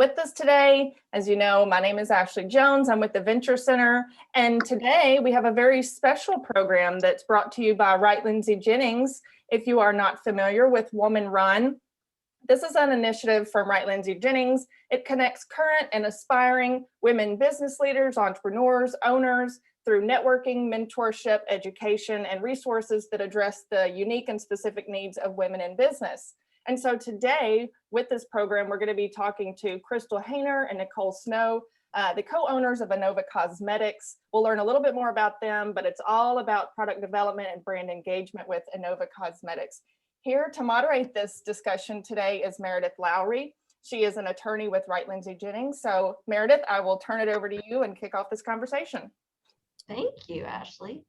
With us today. As you know, my name is Ashley Jones. I'm with the Venture Center. And today we have a very special program that's brought to you by Wright Lindsey Jennings. If you are not familiar with Woman Run, this is an initiative from Wright Lindsey Jennings. It connects current and aspiring women business leaders, entrepreneurs, owners through networking, mentorship, education, and resources that address the unique and specific needs of women in business. And so today, with this program, we're going to be talking to Crystal Hayner and Nicole Snow, the co-owners of Enova Cosmetics. We'll learn a little bit more about them, but it's all about product development and brand engagement with Enova Cosmetics. Here to moderate this discussion today is Meredith Lowry. She is an attorney with Wright Lindsey Jennings. So Meredith, I will turn it over to you and kick off this conversation. Thank you, Ashley.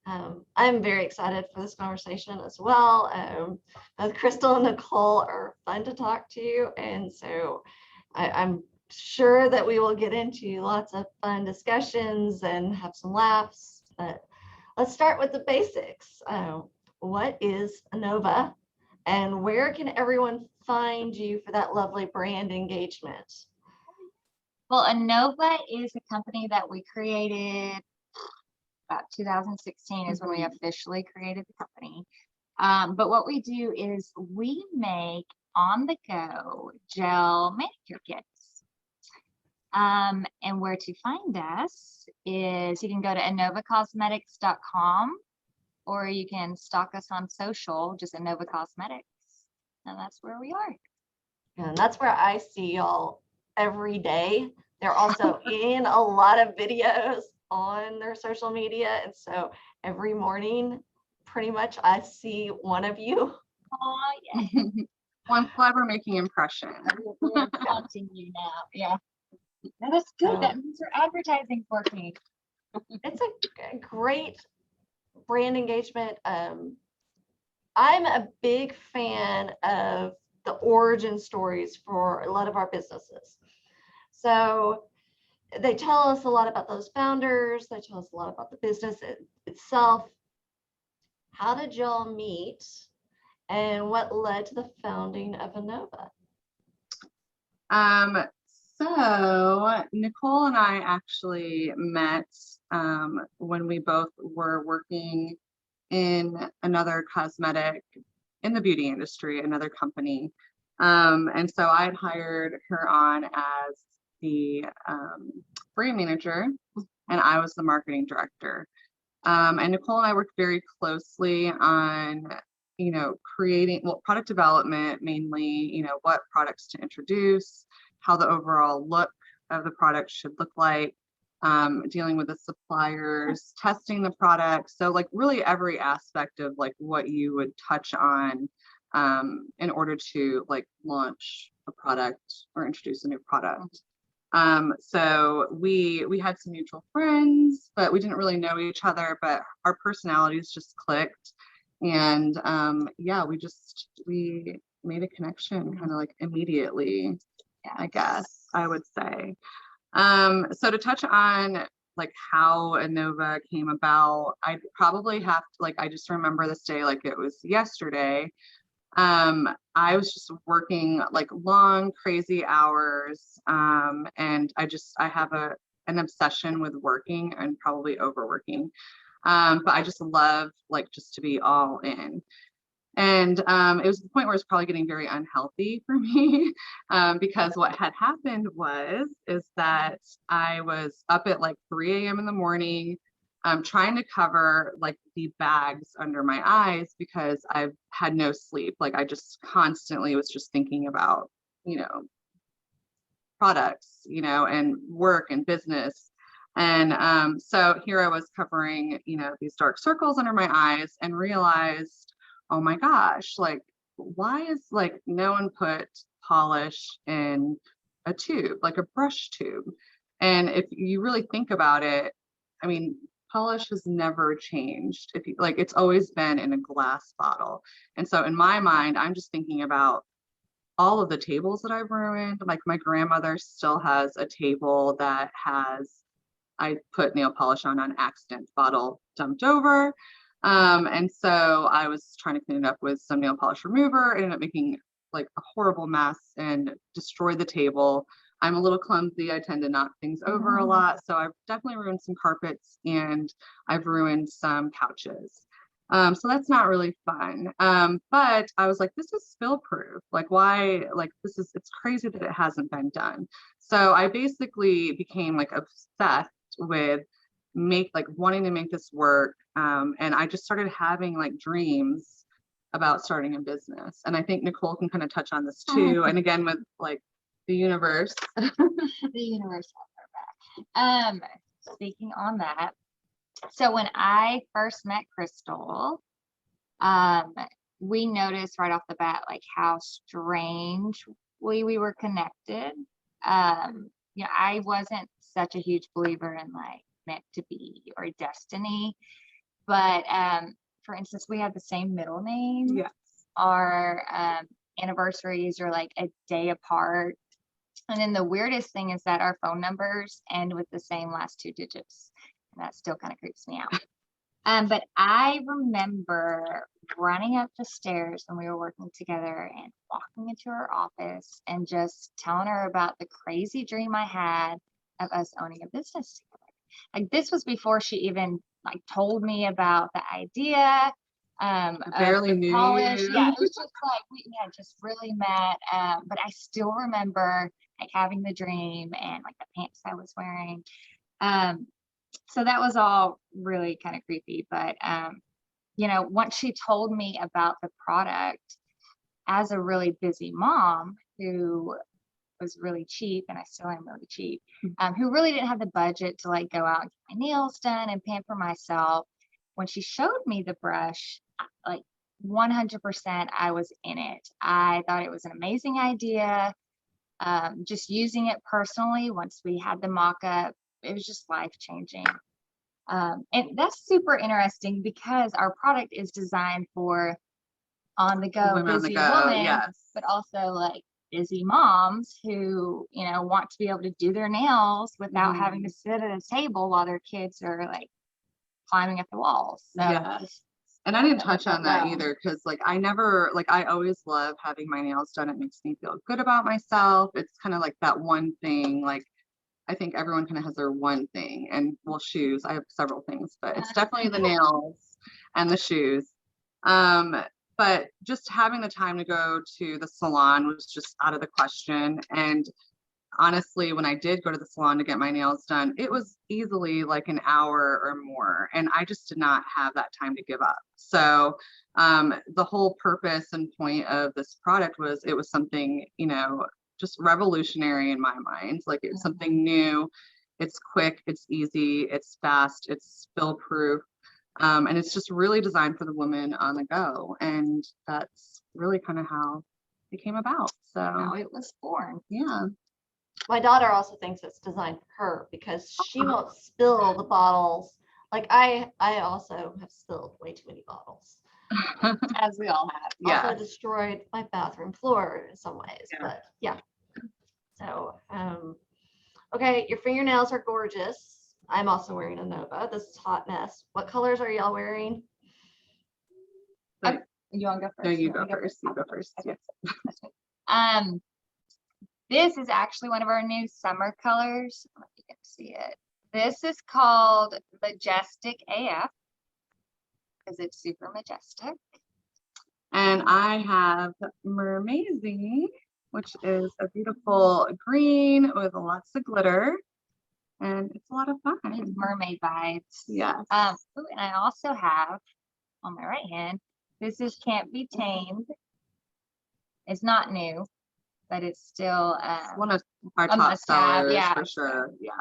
I'm very excited for this conversation as well. Both Crystal and Nicole are fun to talk to, and so I'm sure that we will get into lots of fun discussions and have some laughs. But let's start with the basics. What is Enova, and where can everyone find you for that lovely brand engagement? Well, Enova is a company that we created about 2016 is when we officially created the company. But what we do is we make on-the-go gel manicure kits. And where to find us is you can go to enovacosmetics.com, or you can stalk us on social, just Enova Cosmetics, and that's where we are. And that's where I see y'all every day. They're also in a lot of videos on their social media, and so every morning pretty much I see one of you. Oh yeah. One clever making impression. Watching you now. Yeah, that's good. That means your advertising's working. It's a great brand engagement. I'm a big fan of the origin stories for a lot of our businesses. So they tell us a lot about those founders. They tell us a lot about the business itself. How did y'all meet, and what led to the founding of Enova? So Nicole and I actually met when we both were working in another cosmetic in the beauty industry, another company. And so I had hired her on as the brand manager, and I was the marketing director. And Nicole and I worked very closely on, creating, product development, mainly, what products to introduce, how the overall look of the product should look like, dealing with the suppliers, testing the product. So like really every aspect of like what you would touch on in order to like launch a product or introduce a new product. So we had some mutual friends, but we didn't really know each other, but our personalities just clicked. And yeah, we made a connection kind of like immediately, I guess I would say. So to touch on like how Enova came about, I'd probably have to, like, I just remember this day like it was yesterday. I was just working like long, crazy hours. And I have an obsession with working and probably overworking. But I just love like just to be all in. And it was the point where it's probably getting very unhealthy for me because what had happened is that I was up at like 3 a.m. in the morning, trying to cover like the bags under my eyes because I've had no sleep. Like I just constantly was just thinking about, products, and work and business. And so here I was covering, these dark circles under my eyes and realized, oh my gosh, like, why is like no one put polish in a tube, like a brush tube? And if you really think about it, I mean, polish has never changed. If you like, it's always been in a glass bottle. And so in my mind, I'm just thinking about all of the tables that I've ruined. Like my grandmother still has a table that I put nail polish on accident, bottle dumped over. And so I was trying to clean it up with some nail polish remover, ended up making like a horrible mess and destroyed the table. I'm a little clumsy. I tend to knock things over a lot. So I've definitely ruined some carpets and I've ruined some couches. So that's not really fun. But I was like, this is spill proof. Like, why? Like, it's crazy that it hasn't been done. So I basically became like obsessed with wanting to make this work. And I just started having like dreams about starting a business. And I think Nicole can kind of touch on this too. And again, with like the universe. The universe has our back. Speaking on that, so when I first met Crystal, we noticed right off the bat like how strange we were connected. I wasn't such a huge believer in like meant to be or destiny, but for instance, we have the same middle name. Yes. Our anniversaries are like a day apart. And then the weirdest thing is that our phone numbers end with the same last 2 digits. And that still kind of creeps me out. But I remember running up the stairs when we were working together and walking into her office and just telling her about the crazy dream I had of us owning a business together. Like, this was before she even like told me about the idea. Barely knew college. you. Yeah, it was just like we had just really met. But I still remember like having the dream and like the pants I was wearing. So that was all really kind of creepy. But once she told me about the product, as a really busy mom who was really cheap, and I still am really cheap, who really didn't have the budget to like go out and get my nails done and pamper myself, when she showed me the brush, like 100% I was in it. I thought it was an amazing idea. Just using it personally, once we had the mock-up, it was just life-changing. And that's super interesting because our product is designed for on-the-go busy women, yes. but also like busy moms who, want to be able to do their nails without having to sit at a table while their kids are like climbing up the walls. So, yes. And I didn't touch on that either, because like I always love having my nails done. It makes me feel good about myself. It's kind of like that one thing. Like, I think everyone kind of has their one thing. And well, shoes, I have several things, but it's definitely the nails and the shoes. But just having the time to go to the salon was just out of the question. And honestly, when I did go to the salon to get my nails done, it was easily like an hour or more. And I just did not have that time to give up. So the whole purpose and point of this product was, it was something, just revolutionary in my mind. Like, it's something new, it's quick, it's easy, it's fast, it's spill proof. And it's just really designed for the woman on the go. And that's really kind of how it came about. So how it was born. Yeah. My daughter also thinks it's designed for her because she won't spill the bottles. Like, I also have spilled way too many bottles. As we all have. Also destroyed my bathroom floor in some ways, but yeah. So, okay, your fingernails are gorgeous. I'm also wearing a Nova. This is hot mess. What colors are y'all wearing? You want to go first? No, you go first. You go first. Okay. Yes. This is actually one of our new summer colors. I don't know if you can see it. This is called Majestic AF because it's super majestic. And I have Mermaisie, which is a beautiful green with lots of glitter. And it's a lot of fun. It's mermaid vibes. Yes. Ooh, and I also have on my right hand, this is Can't Be Tamed. It's not new, but it's still one of our top sellers for sure. Yeah.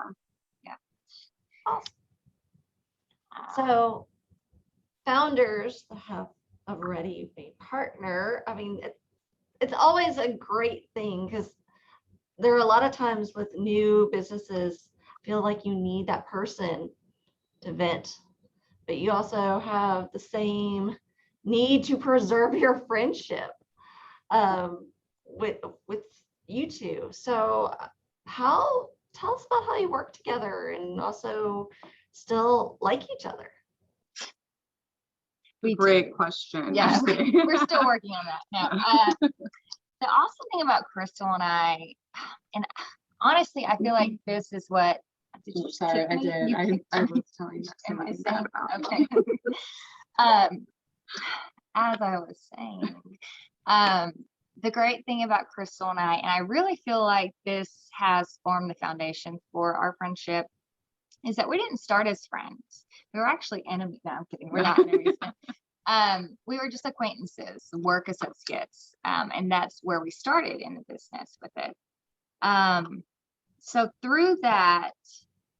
Awesome. So founders have already a partner. I mean, it's always a great thing because there are a lot of times with new businesses, feel like you need that person to vent, but you also have the same need to preserve your friendship with you two. So tell us about how you work together and also still like each other. Great question. Yeah, we're still working on that. No, the awesome thing about Crystal and I, and honestly, I feel like this is what. Did you Sorry, kick I me? did. You kicked I me. was telling you Am I something bad saying? about Okay. Um, as I was saying, um, the great thing about Crystal and I really feel like this has formed the foundation for our friendship, is that we didn't start as friends. We were actually enemies. No, I'm kidding. We're not enemies. We were just acquaintances, work associates, and that's where we started in the business with it. So through that,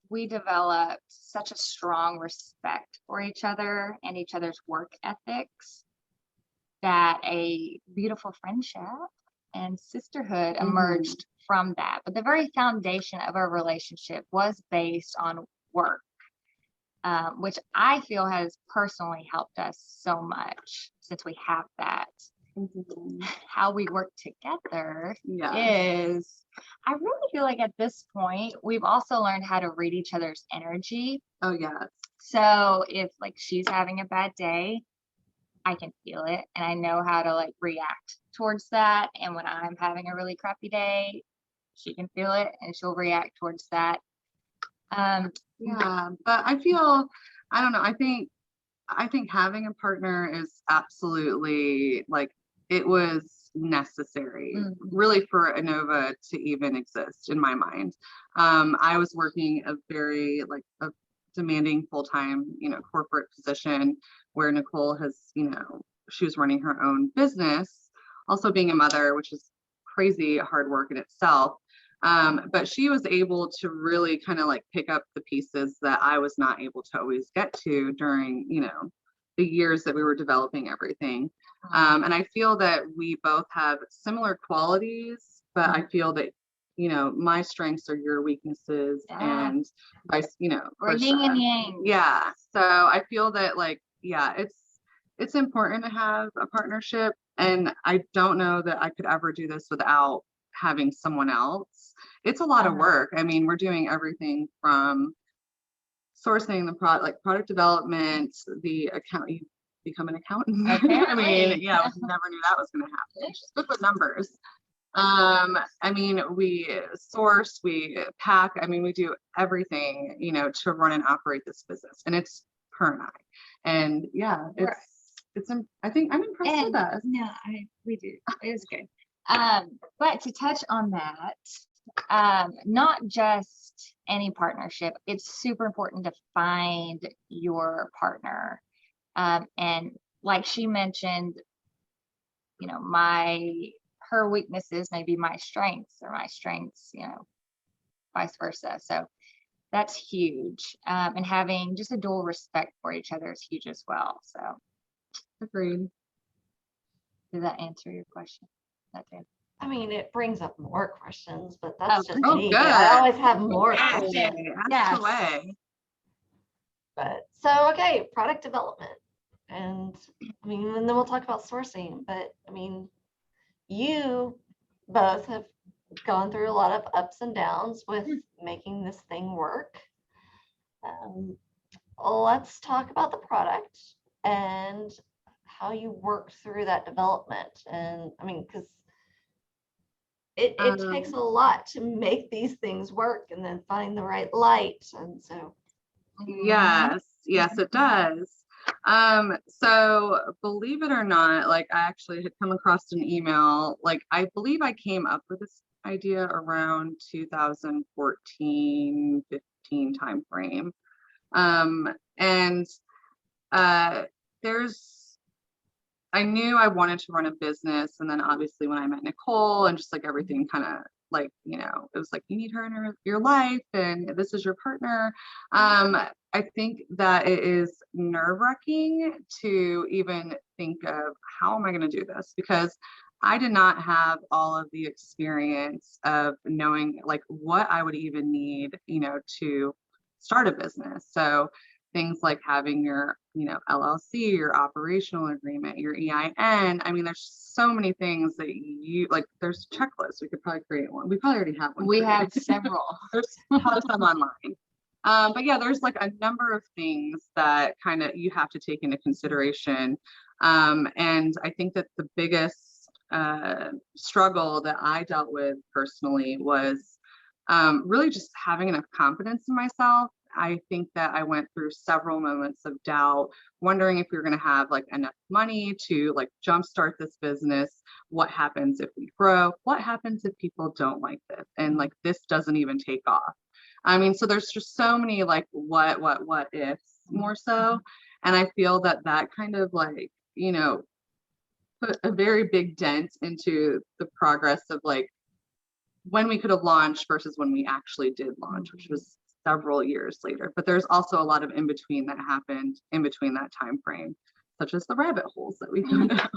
we developed such a strong respect for each other and each other's work ethics that a beautiful friendship and sisterhood emerged from that. But the very foundation of our relationship was based on work, which I feel has personally helped us so much since we have that. How we work together is, I really feel like at this point, we've also learned how to read each other's energy. Oh, yeah. So if like she's having a bad day, I can feel it and I know how to like react towards that. And when I'm having a really crappy day, she can feel it and she'll react towards that. Yeah, but I feel, I don't know, I think having a partner is absolutely, like, it was necessary really for Inova to even exist in my mind. I was working a very like a demanding full-time, corporate position where Nicole has, she was running her own business, also being a mother, which is crazy hard work in itself. But she was able to really kind of like pick up the pieces that I was not able to always get to during, the years that we were developing everything. And I feel that we both have similar qualities, but I feel that, my strengths are your weaknesses and vice, We're yin and yang. Yeah. So I feel that like, yeah, it's important to have a partnership. And I don't know that I could ever do this without having someone else. It's a lot of work. I mean, we're doing everything from sourcing the product, like product development, the account, you become an accountant. I mean, yeah, never knew that was going to happen. She's good with numbers. I mean, we source, we pack, I mean, we do everything, to run and operate this business, and it's her and I. And yeah, I think I'm impressed with us. No, we do. It is good. But to touch on that, not just any partnership, it's super important to find your partner. And like she mentioned, her weaknesses may be my strengths, or my strengths, vice versa. So that's huge. And having just a dual respect for each other is huge as well. So agreed. Did that answer your question? That did. I mean, it brings up more questions, but that's just me. Good. I always have more Ask questions. Ask away. But so, okay, product development. And I mean, and then we'll talk about sourcing, but I mean, you both have gone through a lot of ups and downs with making this thing work. Let's talk about the product and how you work through that development. And I mean, because it takes a lot to make these things work and then find the right light. And so yes, it does. So believe it or not, like I actually had come across an email, like I believe I came up with this idea around 2014, 15 timeframe. I knew I wanted to run a business. And then obviously when I met Nicole and just like everything kind of like, it was like, you need her in your life and this is your partner. I think that it is nerve-wracking to even think of how am I going to do this, because I did not have all of the experience of knowing like what I would even need, to start a business. So things like having your, LLC, your operational agreement, your EIN. I mean, there's so many things that you like, there's checklists. We could probably create one. We probably already have one. We have several. There's tons of them online. But yeah, there's like a number of things that kind of you have to take into consideration. And I think that the biggest struggle that I dealt with personally was really just having enough confidence in myself. I think that I went through several moments of doubt, wondering if we were going to have like enough money to like jumpstart this business. What happens if we grow? What happens if people don't like this? And like this doesn't even take off. I mean, so there's just so many like what ifs more so. And I feel that that kind of like, you know, put a very big dent into the progress of like when we could have launched versus when we actually did launch, which was several years later. But there's also a lot of in between that happened in between that time frame, such as the rabbit holes that we found out.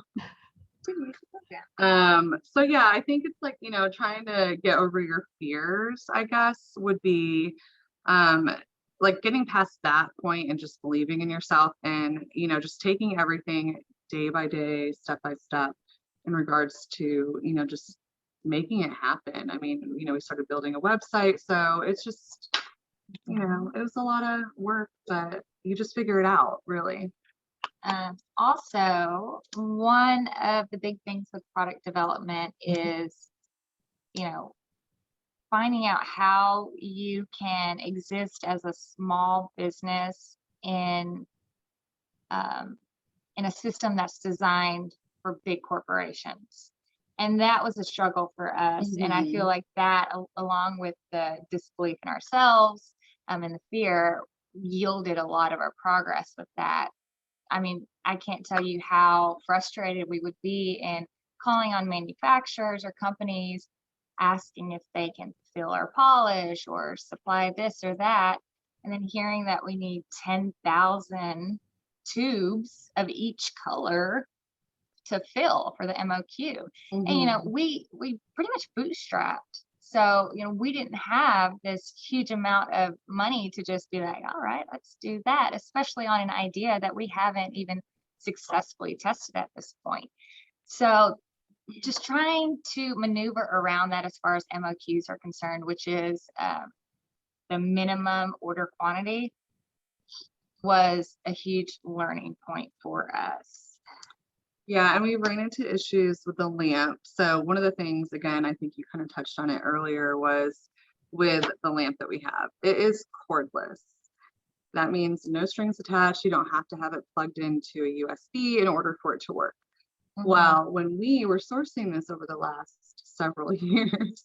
So yeah, I think it's like, you know, trying to get over your fears, I guess, would be like getting past that point and just believing in yourself and, you know, just taking everything day by day, step by step in regards to, you know, just making it happen. I mean, you know, we started building a website, so it's just, you know, it was a lot of work, but you just figure it out, really. Also, one of the big things with product development is, you know, finding out how you can exist as a small business in a system that's designed for big corporations. And that was a struggle for us. And I feel like that, along with the disbelief in ourselves and the fear, yielded a lot of our progress with that. I mean, I can't tell you how frustrated we would be in calling on manufacturers or companies, asking if they can fill our polish or supply this or that, and then hearing that we need 10,000 tubes of each color to fill for the MOQ. And, you know, we pretty much bootstrapped. So, you know, we didn't have this huge amount of money to just be like, all right, let's do that, especially on an idea that we haven't even successfully tested at this point. So just trying to maneuver around that as far as MOQs are concerned, which is the minimum order quantity, was a huge learning point for us. Yeah, and we ran into issues with the lamp. So one of the things, again, I think you kind of touched on it earlier, was with the lamp that we have. It is cordless. That means no strings attached. You don't have to have it plugged into a USB in order for it to work. Well, when we were sourcing this over the last several years,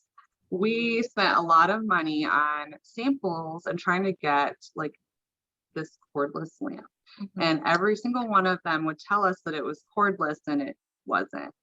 we spent a lot of money on samples and trying to get like this cordless lamp. And every single one of them would tell us that it was cordless, and it wasn't.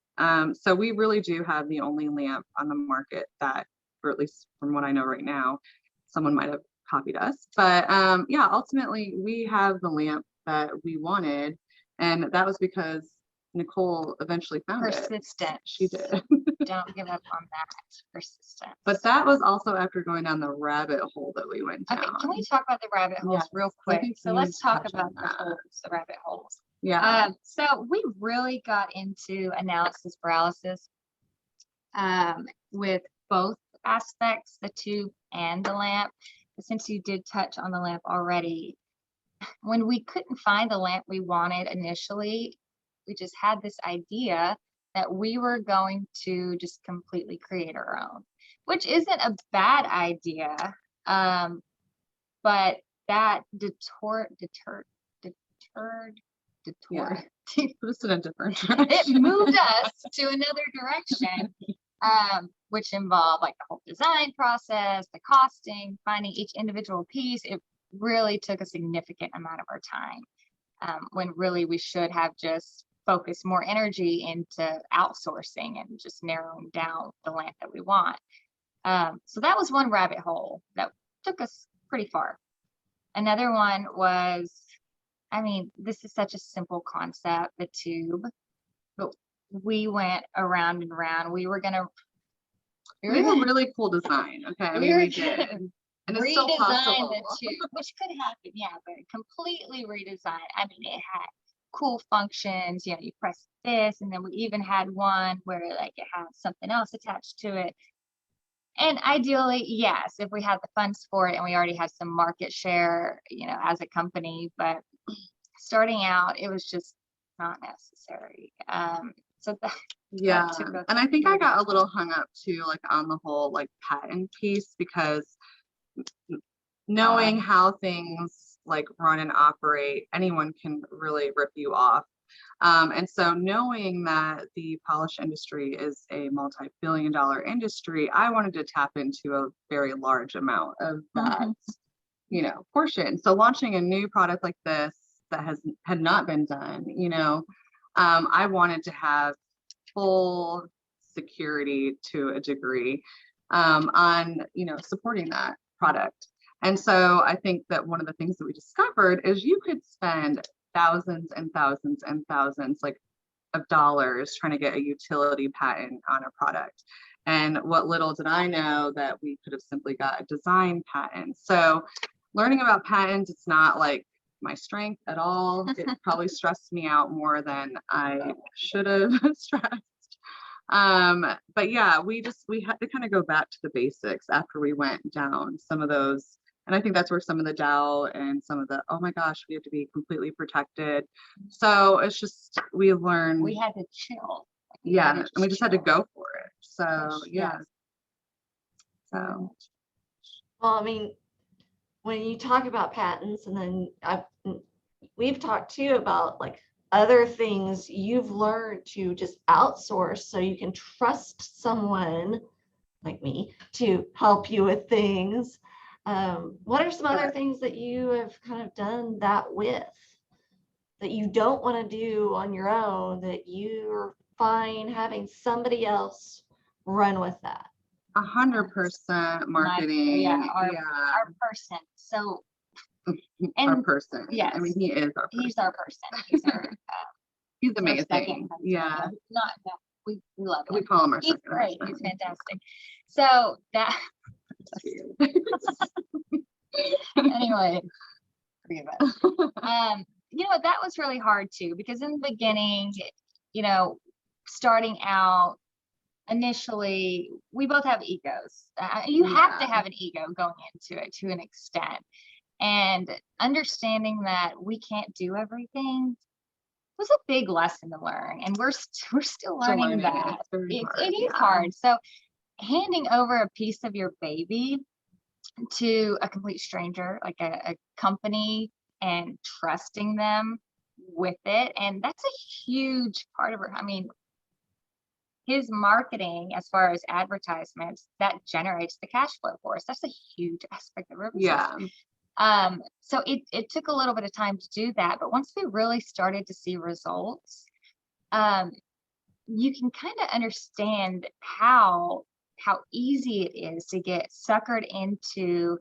So we really do have the only lamp on the market that, or at least from what I know right now, someone might have copied us. But yeah, ultimately we have the lamp that we wanted, and that was because Nicole eventually found it. Persistent. She did. Don't give up on that. Persistence. But that was also after going down the rabbit hole that we went down. Okay, can we talk about the rabbit holes real quick? So let's talk about the holes, the rabbit holes. Yeah. So we really got into analysis paralysis with both aspects, the tube and the lamp. But since you did touch on the lamp already, when we couldn't find the lamp we wanted initially, we just had this idea that we were going to just completely create our own, which isn't a bad idea. But that deterred. Yeah. Put us in a different direction. It moved us to another direction, which involved like the whole design process, the costing, finding each individual piece. It really took a significant amount of our time, when really we should have just focused more energy into outsourcing and just narrowing down the lamp that we want. So that was one rabbit hole that took us pretty far. Another one was, I mean, this is such a simple concept, the tube, but we went around and around. We have a really cool design. Okay, I mean, we did. And it's still possible. The tube, which could happen, yeah, but completely redesigned. I mean, it had cool functions. You know, you press this, and then we even had one where like it had something else attached to it. And ideally, yes, if we had the funds for it and we already had some market share, you know, as a company, but starting out, it was just not necessary. So that Yeah, took us and I think through I got that a little time. hung up too, like on the whole like patent piece, because knowing how things like run and operate, anyone can really rip you off. And so knowing that the polish industry is a multi-billion-dollar industry, I wanted to tap into a very large amount of that, portion. So launching a new product like this that had not been done, I wanted to have full security to a degree on supporting that product. And so I think that one of the things that we discovered is you could spend thousands and thousands and thousands of dollars trying to get a utility patent on a product. And what little did I know that we could have simply got a design patent. So learning about patents, it's not like my strength at all. It probably stressed me out more than I should have stressed. But yeah, we had to kind of go back to the basics after we went down some of those. And I think that's where some of the doubt and some of the, oh my gosh, we have to be completely protected. So it's just, we learned. We had to chill. Yeah, and we just had to go for it. So yeah. Yes. So. Well, I mean, when you talk about patents, and then we've talked too about like other things you've learned to just outsource so you can trust someone like me to help you with things. What are some other things that you have kind of done that with that you don't want to do on your own, that you're fine having somebody else run with that? 100% marketing. Our person. So, our person. Yes, I mean, he is our person. He's our person. He's our, he's our amazing. second husband. Yeah. No, we love him. We call him our He's second great. husband. He's fantastic. So that anyway, forget about it. That was really hard too, because in the beginning, starting out initially, we both have egos. You have to have an ego going into it to an extent, and understanding that we can't do everything was a big lesson to learn, and we're still learning that. It is hard. So handing over a piece of your baby to a complete stranger, like a company, and trusting them with it, and that's a huge part of it. I mean, his marketing, as far as advertisements, that generates the cash flow for us. That's a huge aspect of our business. So it took a little bit of time to do that, but once we really started to see results, you can kind of understand how easy it is to get suckered into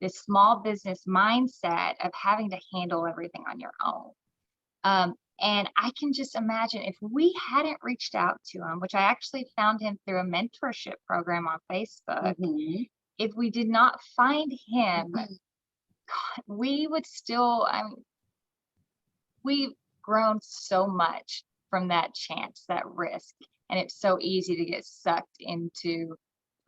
this small business mindset of having to handle everything on your own. And I can just imagine if we hadn't reached out to him, which I actually found him through a mentorship program on Facebook. If we did not find him, God, we would still, we've grown so much from that chance, that risk. And it's so easy to get sucked into,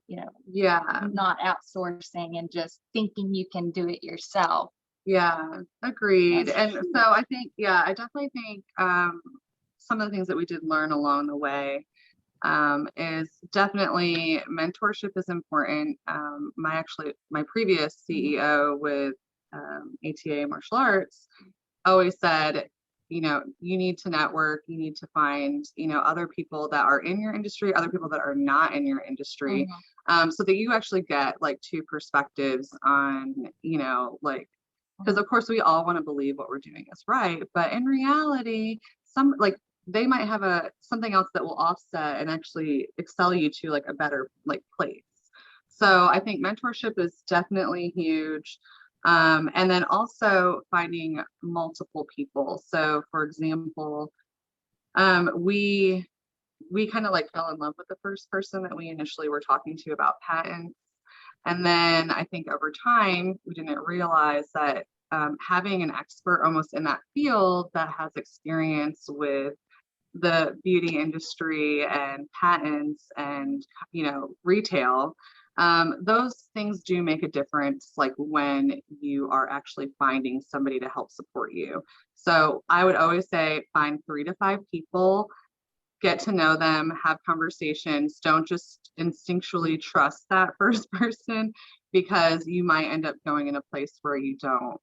not outsourcing and just thinking you can do it yourself. Yeah, agreed. And so I think, I definitely think some of the things that we did learn along the way is definitely mentorship is important. My previous CEO with ATA Martial Arts always said, you need to network, you need to find, other people that are in your industry, other people that are not in your industry, so that you actually get like two perspectives on, because of course we all want to believe what we're doing is right, but in reality, they might have something else that will offset and actually excel you to like a better place. So I think mentorship is definitely huge. And then also finding multiple people. So for example, we kind of fell in love with the first person that we initially were talking to about patents. And then I think over time, we didn't realize that having an expert almost in that field that has experience with the beauty industry and patents and, retail, those things do make a difference, when you are actually finding somebody to help support you. So I would always say find 3 to 5 people get to know them, have conversations. Don't just instinctually trust that first person, because you might end up going in a place where you don't,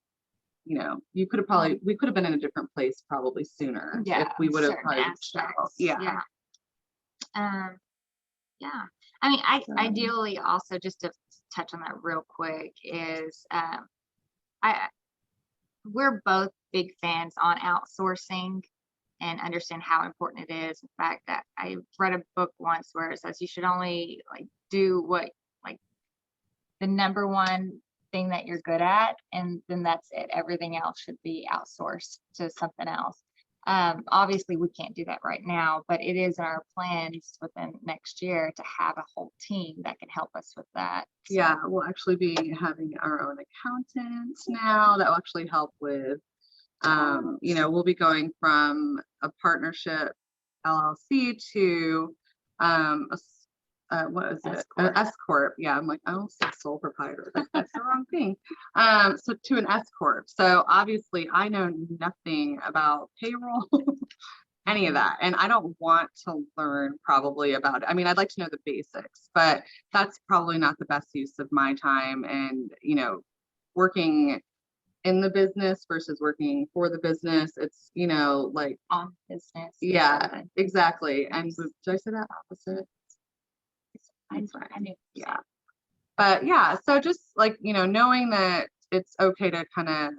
you know, we could have been in a different place probably sooner if we would have certain probably reached out. aspects, Yeah. Yeah. I mean, So- ideally also, just to touch on that real quick, is we're both big fans on outsourcing and understand how important it is. In fact, that I read a book once where it says you should only like do what, like, the number one thing that you're good at, and then that's it. Everything else should be outsourced to something else. Obviously we can't do that right now, but it is in our plans within next year to have a whole team that can help us with that. So, Yeah, we'll actually be having our own accountant now that will actually help with, you know, we'll be going from a partnership LLC to what is it? S An corp. S corp. Yeah, I'm like, I almost said sole proprietor. That's the wrong thing. So to an S corp. So obviously I know nothing about payroll, any of that, and I don't want to learn probably about it. I mean, I'd like to know the basics, but that's probably not the best use of my time. And, you know, working in the business versus working for the business, it's, you know, like, On business. yeah, exactly. And did I say that opposite? I That's fine. knew. Yeah. But yeah, so just like, you know, knowing that it's okay to kind of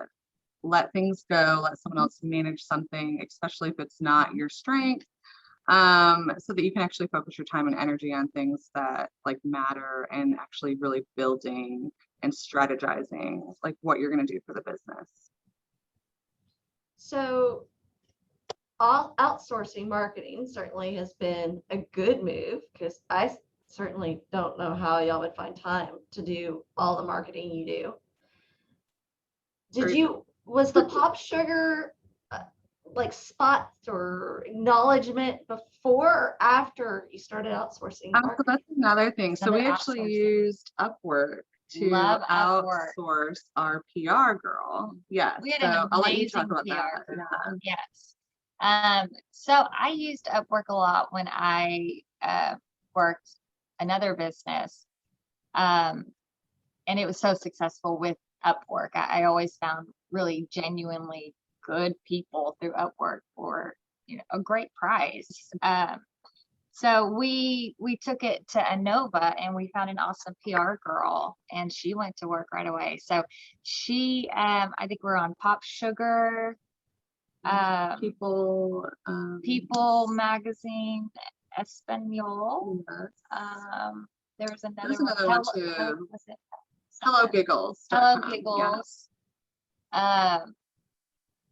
let things go, let someone else manage something, especially if it's not your strength, so that you can actually focus your time and energy on things that like matter, and actually really building and strategizing like what you're going to do for the business. So all outsourcing marketing certainly has been a good move, because I certainly don't know how y'all would find time to do all the marketing you do. Was the Pop Sugar like spots or acknowledgement before or after you started outsourcing So marketing? that's another thing. So we Another actually outsourcing. used Upwork to Love Upwork. outsource our PR girl. Yes. We had So an I'll let you talk amazing about PR that. girl. Yes. So I used Upwork a lot when I worked another business. And it was so successful with Upwork. I always found really genuinely good people through Upwork for, you know, a great price. So we took it to Enova, and we found an awesome PR girl, and she went to work right away. So she, I think we're on Pop Sugar, People, People Magazine, Espanol. yes. There was another There's one. another one too. Was it Hello something? Giggles. Hello Yeah. Giggles.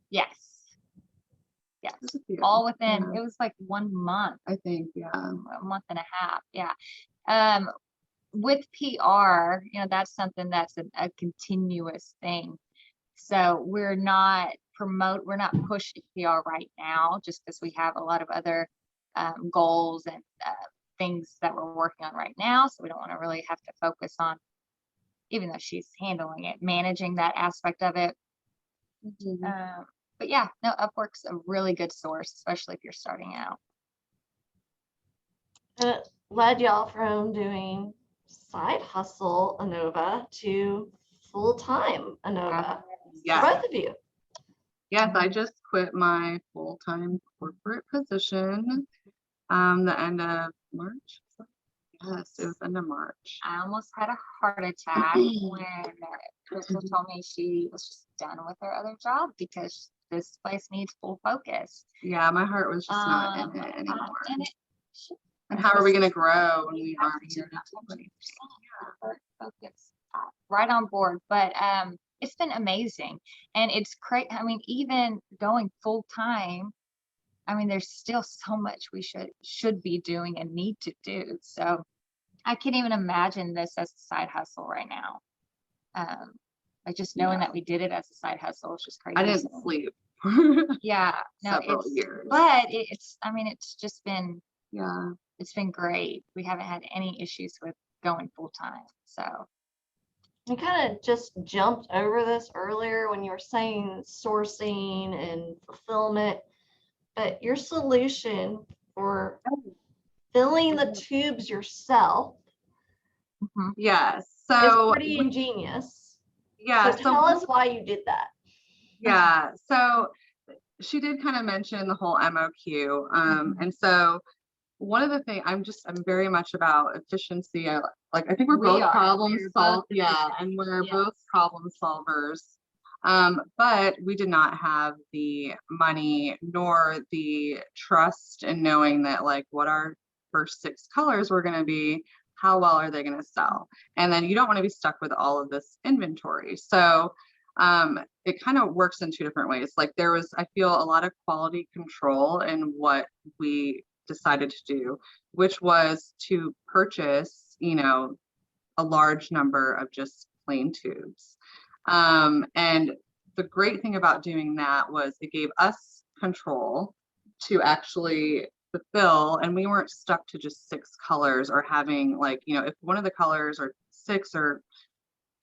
Yes. Yes. There's a few. All within, Yeah. it was like 1 month, I think, yeah. a month and a half. Yeah. With PR, you know, that's something that's a continuous thing. So we're not pushing PR right now, just because we have a lot of other goals and things that we're working on right now. So we don't want to really have to focus on, even though she's handling it, managing that aspect of it. But yeah, no, Upwork's a really good source, especially if you're starting out. And it led y'all from doing side hustle Enova to full-time Enova. Yeah. Both of you. Yes, I just quit my full-time corporate position the end of March. Yes, it was end of March. I almost had a heart attack when Crystal told me she was just done with her other job because this place needs full focus. Yeah, my heart was just not in it anymore. And And how are we going to grow when we aren't here? Focus, right on board. But it's been amazing, and it's great. I mean, even going full time, I mean, there's still so much we should be doing and need to do. So I can't even imagine this as a side hustle right now. Like just knowing that we did it as a side hustle is just crazy. I didn't sleep. Yeah, no, several years. but I mean, it's just been, Yeah. it's been great. We haven't had any issues with going full time. So You kind of just jumped over this earlier when you were saying sourcing and fulfillment, but your solution for filling the tubes yourself Yes. is So pretty ingenious. yeah. So tell us why you did that. Yeah. So she did kind of mention the whole MOQ. And so one of the things I'm very much about efficiency. I think we're both problem solvers. Yeah. And we're both problem solvers. But we did not have the money nor the trust in knowing that like what our first 6 colors were going to be, how well are they going to sell? And then you don't want to be stuck with all of this inventory. So it kind of works in 2 different ways. Like there was, I feel, a lot of quality control in what we decided to do, which was to purchase, you know, a large number of just plain tubes. And the great thing about doing that was it gave us control to actually fulfill, and we weren't stuck to just 6 colors or having like, you know, if one of the colors or 6 or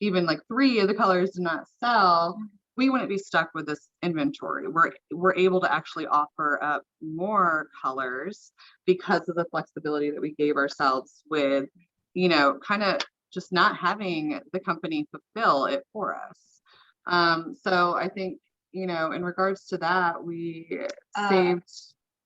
even like 3 of the colors did not sell, we wouldn't be stuck with this inventory. We're able to actually offer up more colors because of the flexibility that we gave ourselves with, you know, kind of just not having the company fulfill it for us. So I think, you know, in regards to that, we saved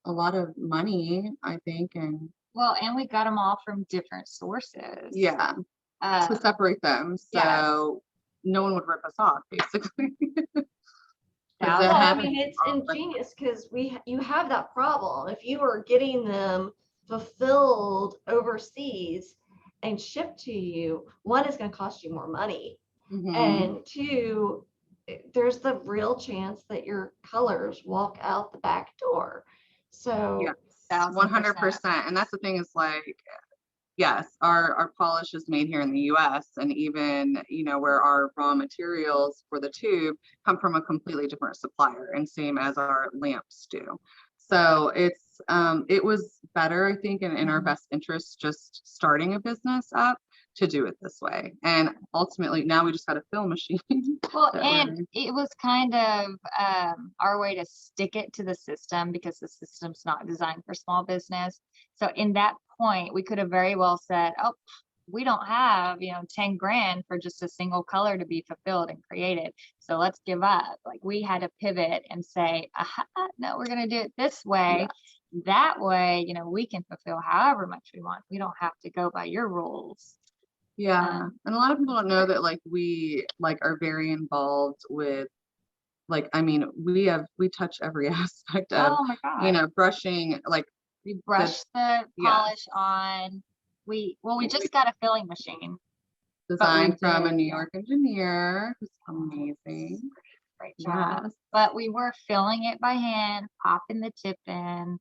a lot of money, I think, and well, and we got them all from different sources. yeah, to separate them, so no one would rip us off, basically. Well, I mean, it's ingenious because you have that problem. If you are getting them fulfilled overseas and shipped to you, 1 is going to cost you more money, and 2, there's the real chance that your colors walk out the back door. So yeah, 100%. And that's the thing is like, yes, our polish is made here in the US, and even, you know, where our raw materials for the tube come from a completely different supplier, and same as our lamps do. So it's it was better, I think, in our best interest just starting a business up to do it this way. And ultimately now we just got a fill machine. Well, and it was kind of our way to stick it to the system because the system's not designed for small business. So in that point, we could have very well said, oh, we don't have, you know, 10 grand for just a single color to be fulfilled and created. So let's give up. Like we had to pivot and say, no, we're going to do it this way. Yeah. That way, you know, we can fulfill however much we want. We don't have to go by your rules. Yeah. And a lot of people don't know that like we like are very involved with like, I mean, we touch every aspect of, oh my God, you know, brushing, like we brush the polish on. We just got a filling machine. Designed from a New York engineer who's amazing. Great job. Yes. But we were filling it by hand, popping the tip in,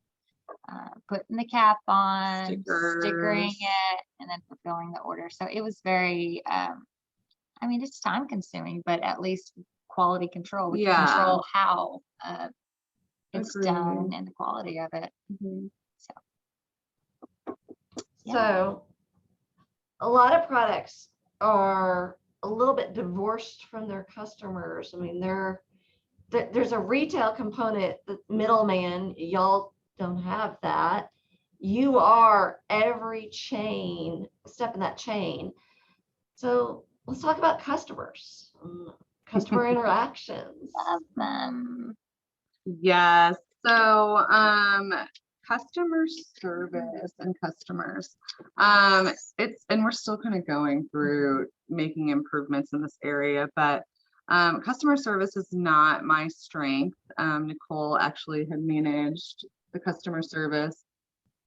putting the cap on, stickering it, and then fulfilling the order. So it was very, I mean, it's time consuming, but at least quality control. We can control how it's done and the quality of it. So a lot of products are a little bit divorced from their customers. I mean, there's a retail component, the middleman, y'all don't have that. You are every step in that chain. So let's talk about customers, customer interactions. Love them. Yes. So customer service and customers. And we're still kind of going through making improvements in this area, but customer service is not my strength. Nicole actually had managed the customer service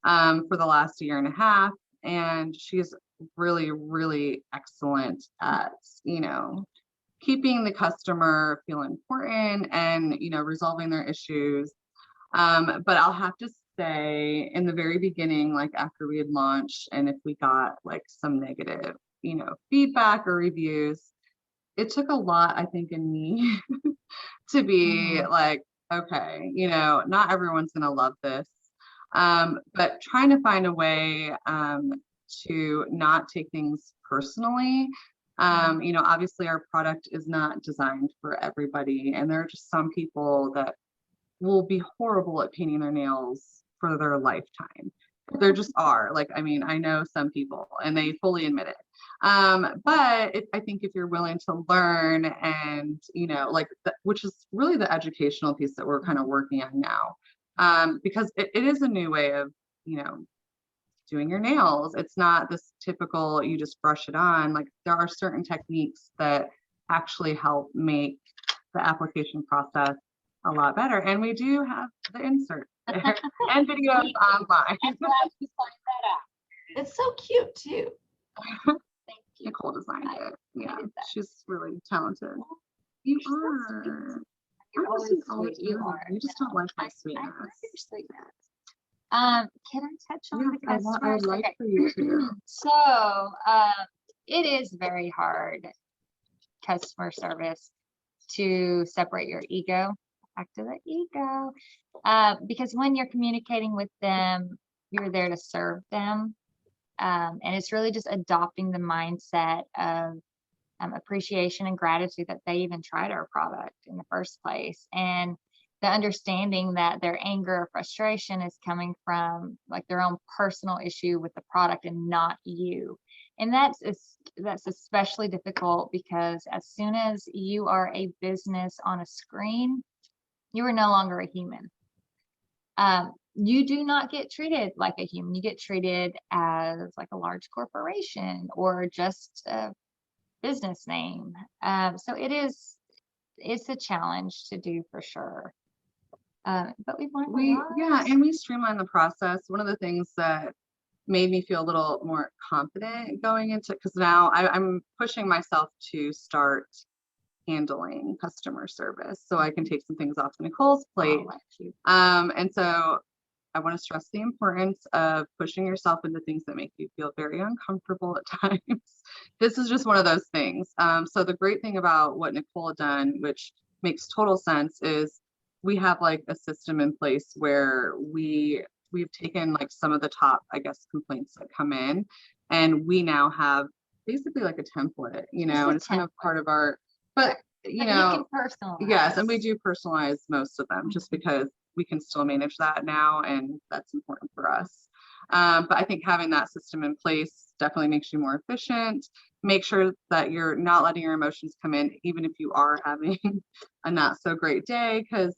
for the last 1.5 years, and she's really, really excellent at, you know, keeping the customer feel important and, you know, resolving their issues. But I'll have to say in the very beginning, like after we had launched, and if we got like some negative, you know, feedback or reviews, it took a lot, I think, in me to be like, okay, you know, not everyone's going to love this. But trying to find a way to not take things personally. You know, obviously our product is not designed for everybody, and there are just some people that will be horrible at painting their nails for their lifetime. There just are, like, I mean, I know some people and they fully admit it. But I think if you're willing to learn and, you know, like, which is really the educational piece that we're kind of working on now, because it is a new way of, you know, doing your nails. It's not this typical, you just brush it on. Like, there are certain techniques that actually help make the application process a lot better. And we do have the insert there and videos online. It's so cute too. Thank you. Nicole designed I it. Yeah, did that. she's really talented. You You're so are. sweet. You're You're always always sweet. You are. are. You just don't like my I sweetness. love your sweetness. Can I touch on Yeah, the I customers? would like Okay. for you to. So, it is very hard customer service to separate your ego, back to the ego, because when you're communicating with them, you're there to serve them. And it's really just adopting the mindset of appreciation and gratitude that they even tried our product in the first place. And the understanding that their anger or frustration is coming from like their own personal issue with the product and not you. And that's especially difficult because as soon as you are a business on a screen, you are no longer a human. You do not get treated like a human. You get treated as like a large corporation or just a business name. So it's a challenge to do for sure. But we've learned a lot. Yeah, and we streamline the process. One of the things that made me feel a little more confident going into, because now I'm pushing myself to start handling customer service so I can take some things off Nicole's plate. I'll let you. And so I want to stress the importance of pushing yourself into things that make you feel very uncomfortable at times. This is just one of those things. So the great thing about what Nicole had done, which makes total sense, is we have like a system in place where we've taken like some of the top, I guess, complaints that come in, and we now have basically like a template, you know, and it's kind of part of our, but you know, can personalize. yes, and we do personalize most of them just because we can still manage that now, and that's important for us. But I think having that system in place definitely makes you more efficient. Make sure that you're not letting your emotions come in, even if you are having a not so great day, because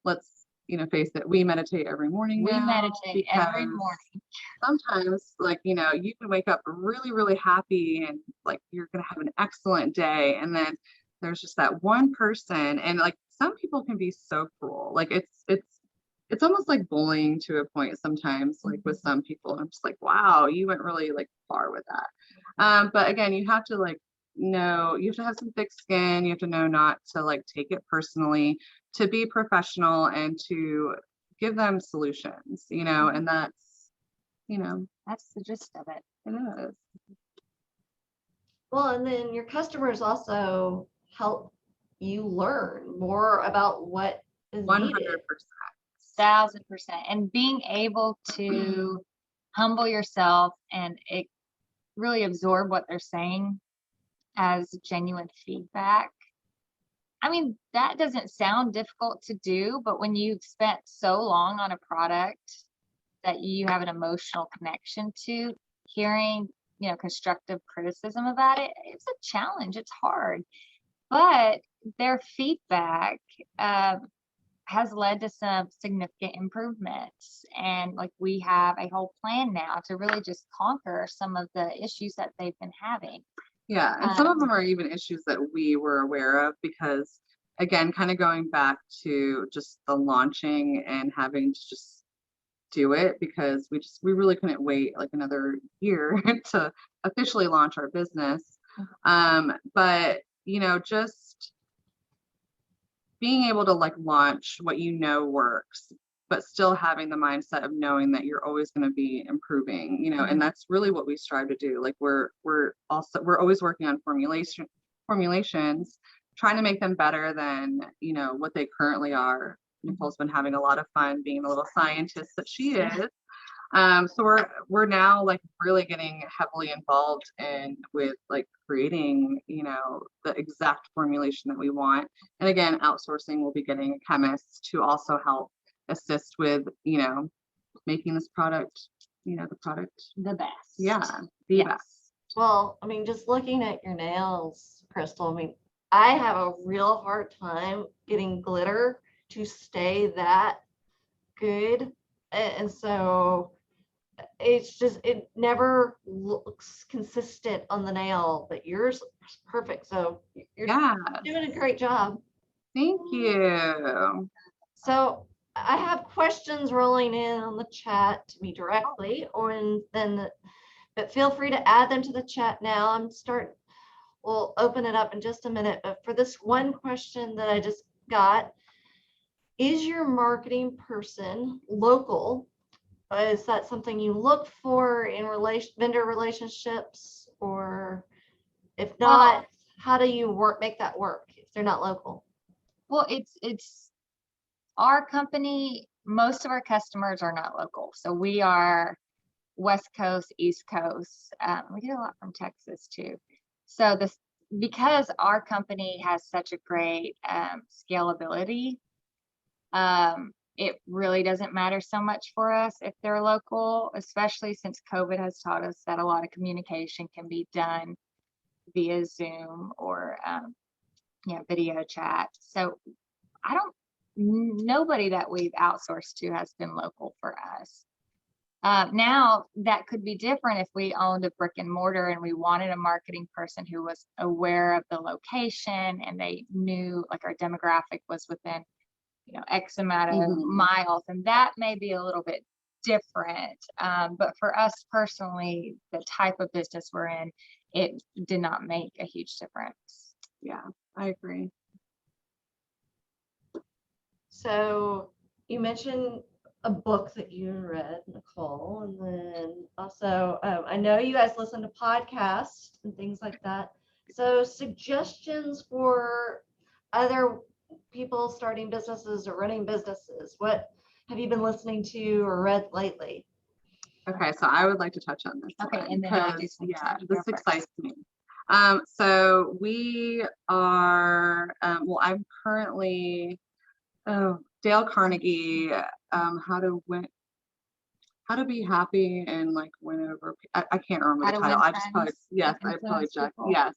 let's, you know, face it, we meditate every morning. We now meditate every because morning. sometimes, like, you know, you can wake up really, really happy and like you're gonna have an excellent day, and then there's just that one person, and like some people can be so cruel. Like it's almost like bullying to a point sometimes, like with some people. I'm just like, wow, you went really like far with that. But again, you have to like know, you have to have some thick skin. You have to know not to like take it personally, to be professional, and to give them solutions, you know, and that's, you know, That's the gist of it. it is. Well, and then your customers also help you learn more about what is 100%. needed. 1000%. And being able to humble yourself and really absorb what they're saying as genuine feedback. I mean, that doesn't sound difficult to do, but when you've spent so long on a product that you have an emotional connection to, hearing, you know, constructive criticism about it, it's a challenge. It's hard, but their feedback has led to some significant improvements. And like, we have a whole plan now to really just conquer some of the issues that they've been having. Yeah, and some of them are even issues that we were aware of, because again, kind of going back to just the launching and having to just do it, because we really couldn't wait like another year to officially launch our business. But you know, just being able to like launch what you know works, but still having the mindset of knowing that you're always going to be improving, you know, and that's really what we strive to do. Like we're always working on formulations, trying to make them better than, you know, what they currently are. Nicole's been having a lot of fun being the little scientist that she is. So we're now like really getting heavily involved with like creating, you know, the exact formulation that we want. And again, outsourcing, we'll be getting a chemist to also help assist with, you know, making this product, the product. The best. Yeah, the Yes. best. Well, I mean, just looking at your nails, Crystal, I mean, I have a real hard time getting glitter to stay that good. And so it's just, it never looks consistent on the nail, but yours is perfect. So you're Yeah, doing a great job. thank you. So I have questions rolling in on the chat to me directly, but feel free to add them to the chat now. We'll open it up in just a minute. But for this one question that I just got, is your marketing person local? Is that something you look for in vendor relationships? Or if not, how do you make that work if they're not local? Well, it's our company. Most of our customers are not local. So we are West Coast, East Coast. We get a lot from Texas too. So because our company has such a great scalability, it really doesn't matter so much for us if they're local, especially since COVID has taught us that a lot of communication can be done via Zoom or video chat. So nobody that we've outsourced to has been local for us. Now that could be different if we owned a brick and mortar and we wanted a marketing person who was aware of the location and they knew like our demographic was within, X amount of miles, and that may be a little bit different. But for us personally, the type of business we're in, it did not make a huge difference. Yeah, I agree. So you mentioned a book that you read, Nicole, and then also I know you guys listen to podcasts and things like that. So suggestions for other people starting businesses or running businesses. What have you been listening to or read lately? Okay, so I would like to touch on this. Okay, one and then I'll do because, some this excites me. So we are, I'm currently, Dale Carnegie, how to be happy and like win over. I can't remember How the to title. Win I just probably, Friends yes, and I probably Influence just, People. yes,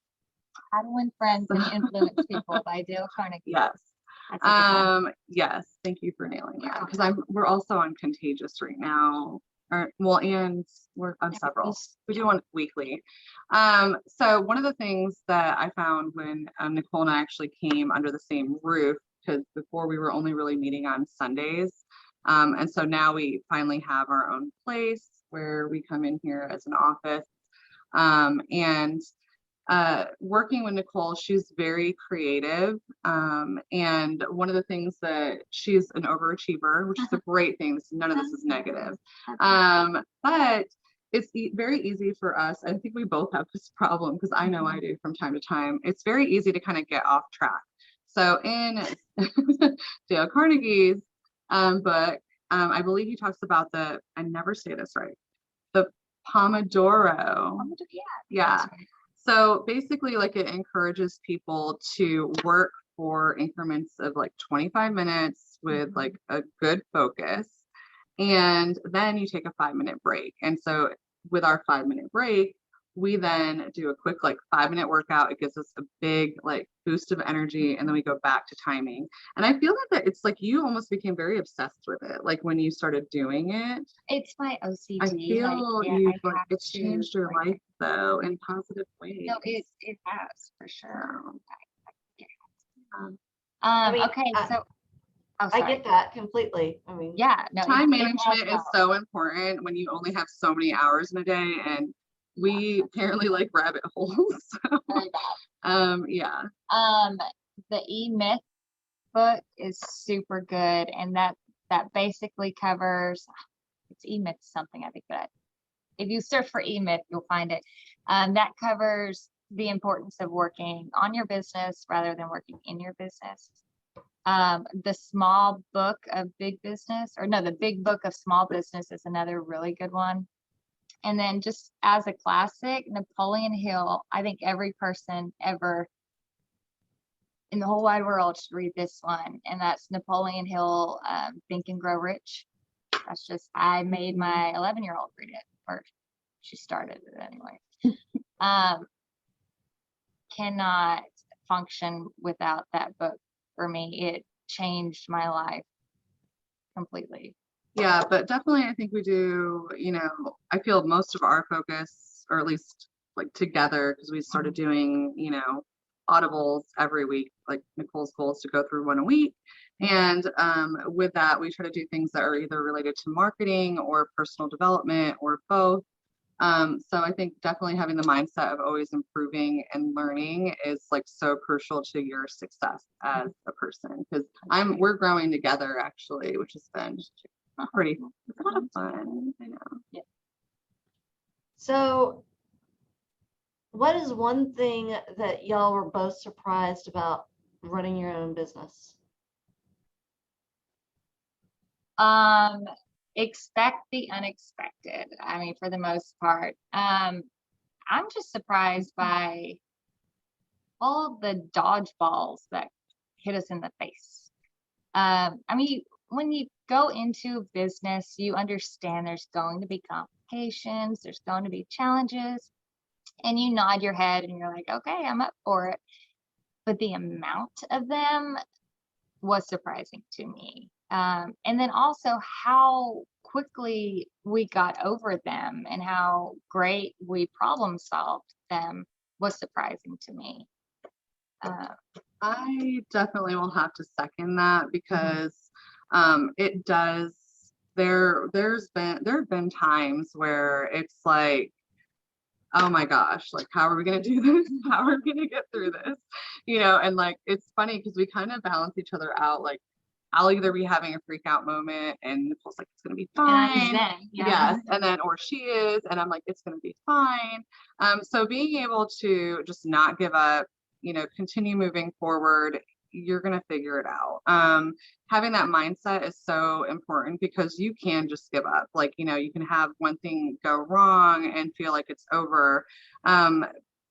How to Win Friends and Influence People by Dale Carnegie. yes. That's a good one. Yes, thank you for nailing that because we're also on Contagious right now. And we're on several. We do one weekly. So one of the things that I found when Nicole and I actually came under the same roof, because before we were only really meeting on Sundays. And so now we finally have our own place where we come in here as an office. And working with Nicole, she's very creative. And one of the things that she's an overachiever, which is a great thing. None of this is negative. But it's very easy for us. I think we both have this problem because I know I do from time to time. It's very easy to kind of get off track. So in Dale Carnegie's book, I believe he talks about I never say this right, the Pomodoro. Yeah. So basically, like, it encourages people to work for increments of like 25 minutes with like a good focus. And then you take a 5-minute break. And so with our 5-minute break, we then do a quick like 5-minute workout. It gives us a big like boost of energy, and then we go back to timing. And I feel like that it's like you almost became very obsessed with it, like when you started doing it. It's my OCD. I feel it's changed your life though in positive ways. No, it has for sure. mean, Okay, so I get that completely. I mean, yeah, no, time management is so important when you only have so many hours in a day, and we apparently like rabbit holes. So, very bad. Yeah. The E-Myth book is super good, and that basically covers, it's E-Myth something I think, but if you search for E-Myth, you'll find it. That covers the importance of working on your business rather than working in your business. The Small Book of Big Business, or no, the Big Book of Small Business is another really good one. And then just as a classic, Napoleon Hill, I think every person ever in the whole wide world should read this one. And that's Napoleon Hill, Think and Grow Rich. That's just, I made my 11-year-old read it, or she started it anyway. Cannot function without that book for me. It changed my life completely. Yeah, but definitely I think we do, I feel most of our focus, or at least like together, because we started doing, audibles every week. Like Nicole's goal is to go through one a week. And with that, we try to do things that are either related to marketing or personal development or both. So I think definitely having the mindset of always improving and learning is like so crucial to your success as a person, because we're growing together actually, which has been pretty, it's a lot of fun. I know. Yeah. So what is one thing that y'all were both surprised about running your own business? Expect the unexpected. I mean, for the most part, I'm just surprised by all the dodgeballs that hit us in the face. I mean, when you go into business, you understand there's going to be complications, there's going to be challenges, and you nod your head and you're like, okay, I'm up for it. But the amount of them was surprising to me. And then also how quickly we got over them and how great we problem solved them was surprising to me. I definitely will have to second that, because it does, there have been times where it's like, oh my gosh, like how are we going to do this? How are we going to get through this? And like it's funny because we kind of balance each other out. Like I'll either be having a freak out moment and Nicole's like, it's going to be fine. Yes. And then, or she is, and I'm like, it's going to be fine. So being able to just not give up, continue moving forward, you're going to figure it out. Having that mindset is so important, because you can just give up. Like, you can have one thing go wrong and feel like it's over.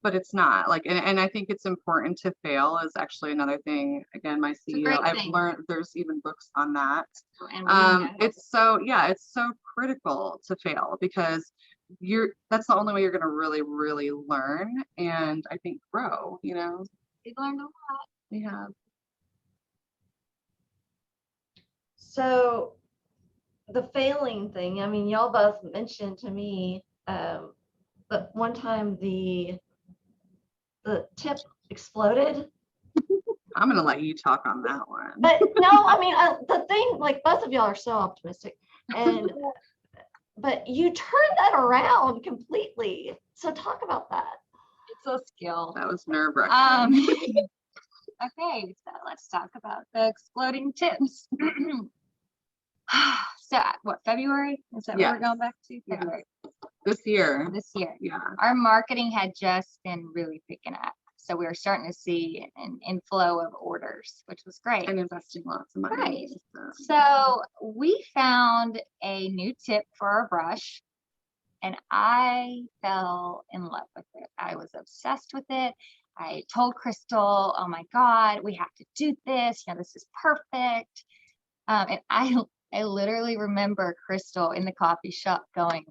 But it's not like, and I think it's important to fail is actually another thing. Again, my CEO, I've learned there's even books on that. It's so critical to fail, because that's the only way you're going to really, really learn. And I think grow, We've learned a lot. We have. So the failing thing, I mean, y'all both mentioned to me, but one time the tip exploded. I'm going to let you talk on that one. But no, I mean, the thing, like both of y'all are so optimistic, and but you turned that around completely. So talk about that. It's a skill. That was nerve-wracking. Okay, so let's talk about the exploding tips. So what, February? Is that what we're going back to? February. This year. Yeah. Our marketing had just been really picking up. So we were starting to see an inflow of orders, which was great. And investing lots of money. Right. So we found a new tip for our brush, and I fell in love with it. I was obsessed with it. I told Crystal, oh my God, we have to do this. This is perfect. And I literally remember Crystal in the coffee shop going,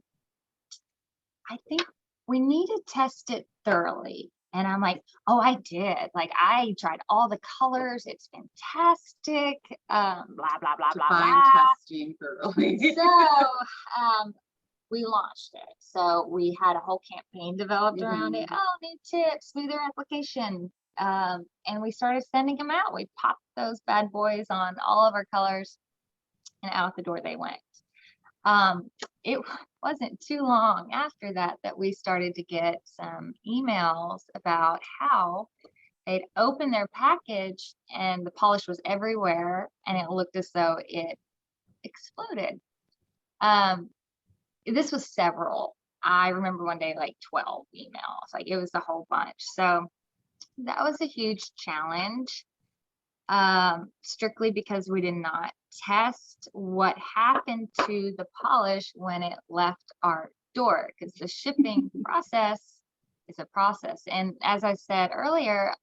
I think we need to test it thoroughly. And I'm like, oh, I did. Like, I tried all the colors. It's fantastic. Blah, blah, blah, blah, blah. Testing thoroughly. So we launched it. So we had a whole campaign developed around it. Oh, new tips, smoother application. And we started sending them out. We popped those bad boys on all of our colors, and out the door they went. It wasn't too long after that we started to get some emails about how they'd opened their package and the polish was everywhere and it looked as though it exploded. This was several. I remember one day like 12 emails, like it was a whole bunch. So that was a huge challenge, strictly because we did not test what happened to the polish when it left our door, because the shipping process is a process. And as I said earlier,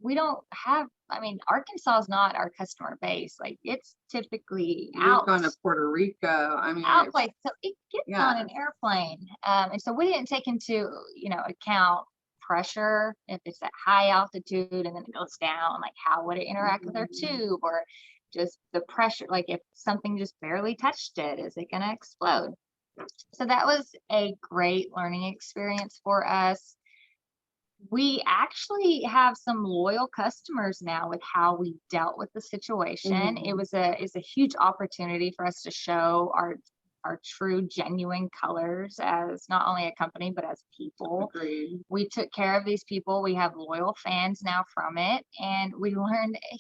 we don't have, I mean, Arkansas is not our customer base. Like it's typically We've out, gone to Puerto Rico. I mean, out it's- like, so it gets on an Yes. airplane. And so we didn't take into, account pressure if it's at high altitude and then it goes down, like how would it interact with our tube, or just the pressure, like if something just barely touched it, is it going to explode? So that was a great learning experience for us. We actually have some loyal customers now with how we dealt with the situation. Mhm. It's a huge opportunity for us to show our true, genuine colors as not only a company, but as people. Agreed. We took care of these people. We have loyal fans now from it. And we learned a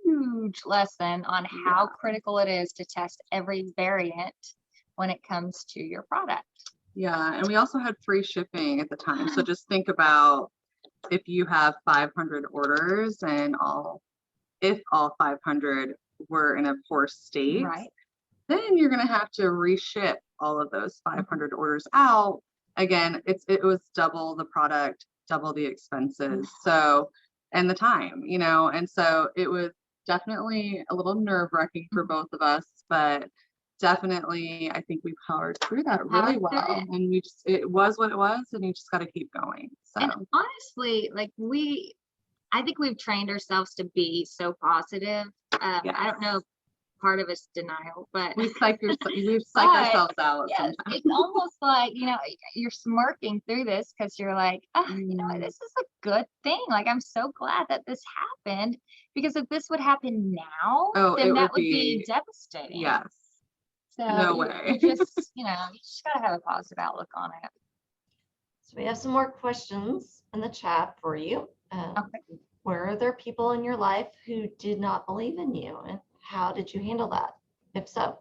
huge lesson on how Yeah. critical it is to test every variant when it comes to your product. Yeah, and we also had free shipping at the time. So just think about if you have 500 orders and if all 500 were in a poor state, Right. then you're going to have to reship all of those 500 orders out. Again, it was double the product, double the expenses. So, and the time, and so it was definitely a little nerve-wracking for both of us, but definitely I think we powered through that really Powered through well. it. And it was what it was, and you just got to keep going. So And honestly, like I think we've trained ourselves to be so positive. I don't know, part of it's denial, but we've psyched But, ourselves out. yeah, sometimes. it's almost like, you're smirking through this because you're like, this is a good thing. Like, I'm so glad that this happened, because if this would happen now, Oh, then it that would would be be- devastating. Yes. So No you way. just, you just gotta have a positive outlook on it. So we have some more questions in the chat for you. Okay. Were there people in your life who did not believe in you, and how did you handle that, if so?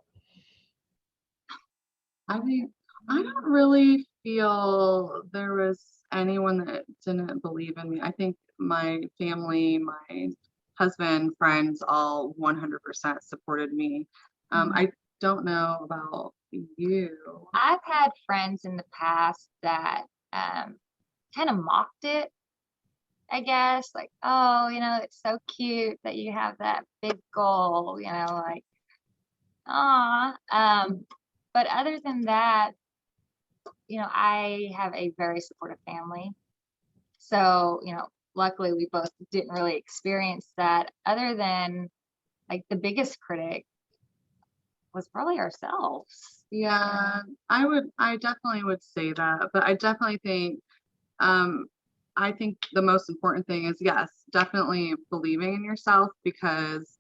I mean, I don't really feel there was anyone that didn't believe in me. I think my family, my husband, friends, all 100% supported me. I don't know about you. I've had friends in the past that kind of mocked it, I guess, like, oh, it's so cute that you have that big goal, like, but other than that, I have a very supportive family. So, luckily we both didn't really experience that, other than like the biggest critic was probably ourselves. Yeah, I definitely would say that, but I definitely think, I think the most important thing is, yes, definitely believing in yourself, because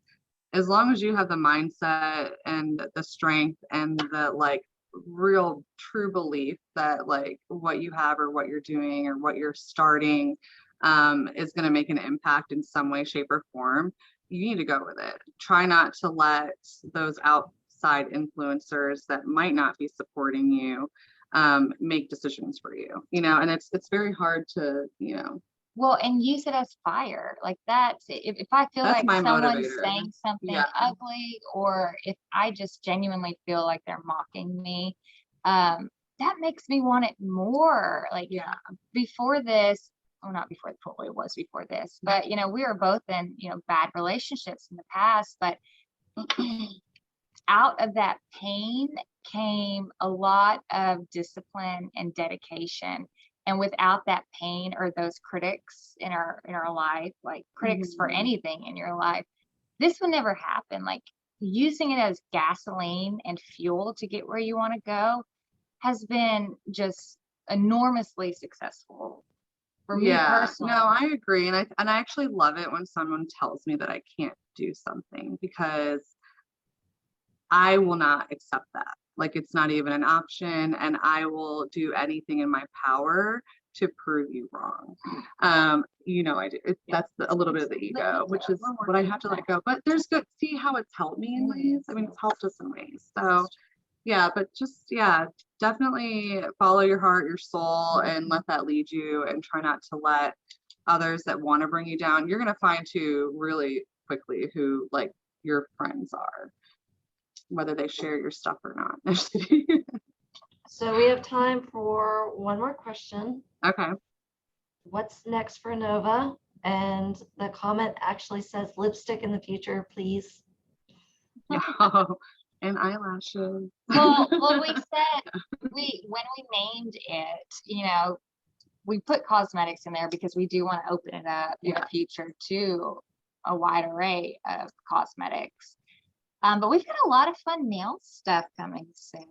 as long as you have the mindset and the strength and the real true belief that what you have or what you're doing or what you're starting is going to make an impact in some way, shape, or form, you need to go with it. Try not to let those outside influencers that might not be supporting you make decisions for you, and it's very hard to, Well, and use it as fire. Like that's, if I feel That's like my someone's motivator. saying something Yeah. ugly, or if I just genuinely feel like they're mocking me, that makes me want it more. Like, Yeah. before this, well, not before, probably was before this, but we were both in, bad relationships in the past, but out of that pain came a lot of discipline and dedication. And without that pain or those critics in our life, like critics for anything in your life, this would never happen. Like, using it as gasoline and fuel to get where you want to go has been just enormously successful for me personally. No, I agree. And I actually love it when someone tells me that I can't do something, because I will not accept that. Like, it's not even an option, and I will do anything in my power to prove you wrong. I do. That's a little bit of the ego, which is what I have to let go. But there's good. See how it's helped me in ways. I mean, it's helped us in ways. So, yeah. But just definitely follow your heart, your soul, and let that lead you. And try not to let others that want to bring you down. You're gonna find too really quickly who your friends are, whether they share your stuff or not. So we have time for one more question. Okay. What's next for Enova? And the comment actually says lipstick in the future, please. And eyelashes. Well, we said when we named it, you know, we put cosmetics in there because we do want to open it up in the future to a wide array of cosmetics. But we've got a lot of fun nail stuff coming soon.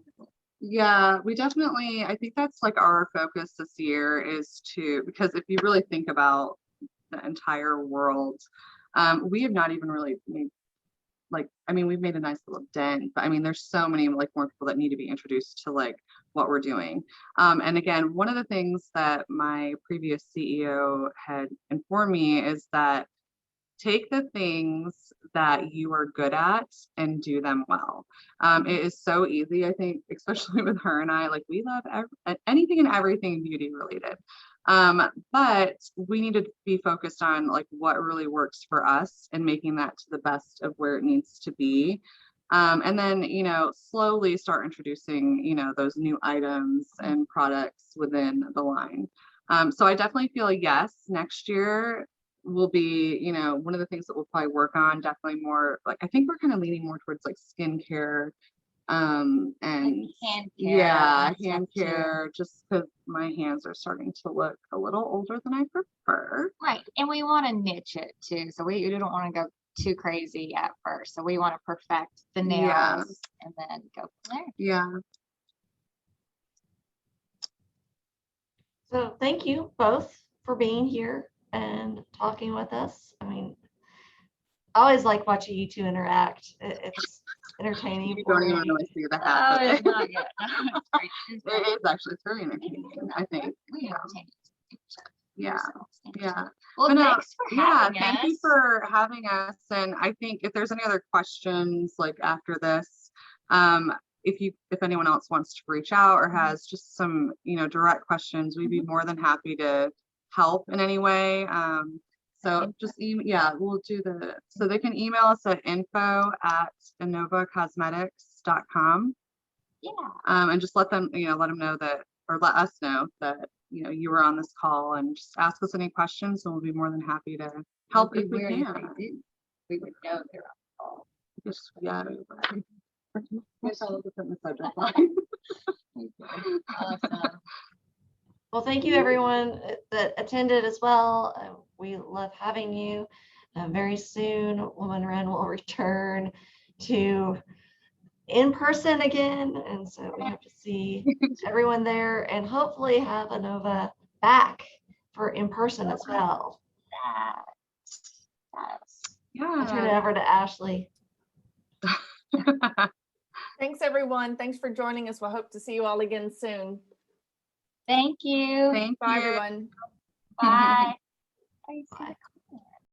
Yeah, we definitely, I think that's like our focus this year is because if you really think about the entire world, we have not even really made we've made a nice little dent, but I mean, there's so many like more people that need to be introduced to like what we're doing. And again, one of the things that my previous CEO had informed me is that take the things that you are good at and do them well. It is so easy, I think, especially with her and I, like we love anything and everything beauty related. But we need to be focused on like what really works for us and making that to the best of where it needs to be. And then, you know, slowly start introducing, you know, those new items and products within the line. So I definitely feel yes, next year will be, you know, one of the things that we'll probably work on definitely more like, I think we're kind of leaning more towards like skincare, and hand care. yeah, and hand stuff, too. care, just because my hands are starting to look a little older than I prefer. Right. And we want to niche it too. So we don't want to go too crazy at first. So we want to perfect the nails Yeah. and then go from there. Yeah. So thank you both for being here and talking with us. I mean, I always like watching you two interact. It's entertaining. You for don't even me. really see the half of it's it. not yet. It's great. It's great. It is actually, it's very entertaining, I think. We Yeah. entertain each other. Yeah. Yeah. Well, But no, thanks for yeah, having thank you us. for having us. And I think if there's any other questions like after this, if anyone else wants to reach out or has just some, you know, direct questions, we'd be more than happy to help in any way. So just we'll do so they can email us at info@inovacosmetics.com. Yeah. And just let them know that, or let us know that, you know, you were on this call, and just ask us any questions and we'll be more than happy to help if we can. We would know they're on the call. Just, yeah. Guess I'll look at the subject line. Awesome. Well, thank you everyone that attended as well. We love having you. Very soon, Woman Run will return to in person again. And so we hope to see everyone there and hopefully have Inova back for in person as well. I'll turn it Yeah. over to Ashley. Thanks, everyone. Thanks for joining us. We'll hope to see you all again soon. Thank you. Thank Bye, you. everyone. Bye. Bye.